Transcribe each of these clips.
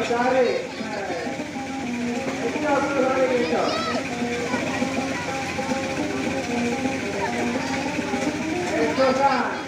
Tarik. Itu aku tarik itu. Esokan.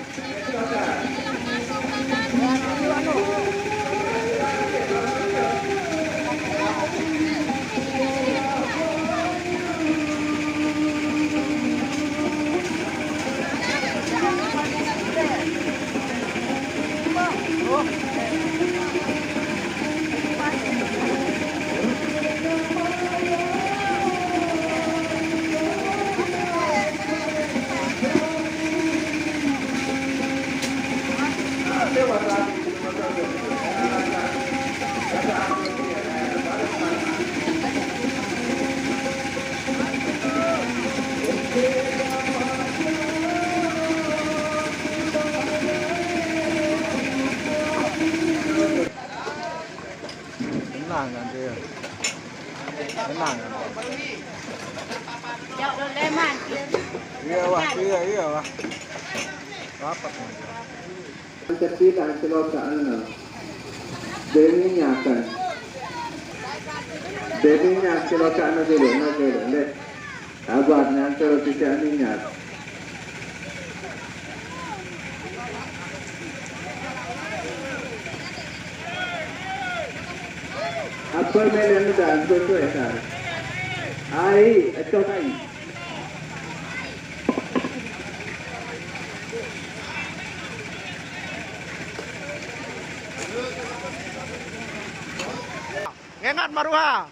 Tenang kan dia. Tenang kan. Jauh leman. Iya wah. Rapat. Terpilih selokan. Deminya selokan dulu. Abad nanti tidak minyak. Apa melen dan betul ya? Ai, itu ai. Ngengat Maruha.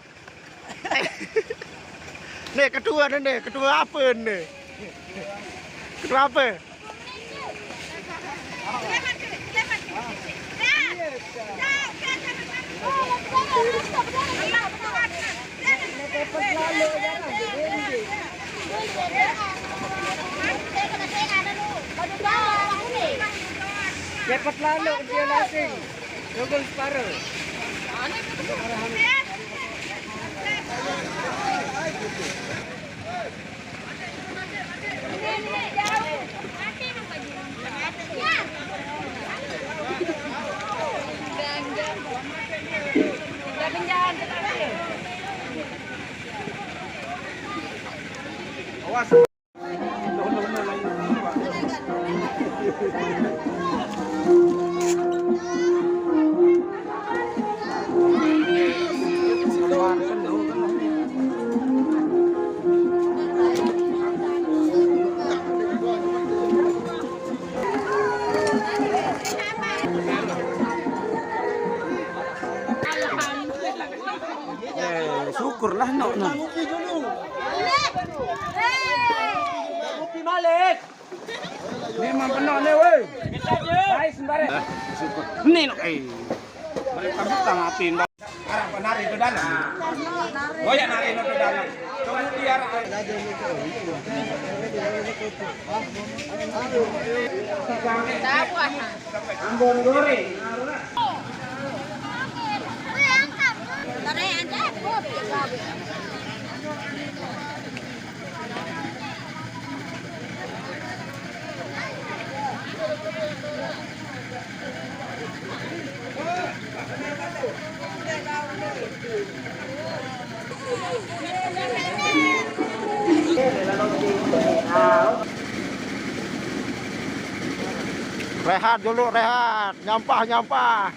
Nih kedua nih, kedua apa nih? Kedua apa? Cepat lalu dia lasing. Double separuh. Awas. Syukurlah nak. Kopi Malik. Memang benar ni weh. Hai sembarang. Syukur. Ni nak mereka butang apin. Arah penari itu dalam. Goyak nari itu dalam. Coba biar Ambon goreng. Rehat dulu, rehat. Nyampah.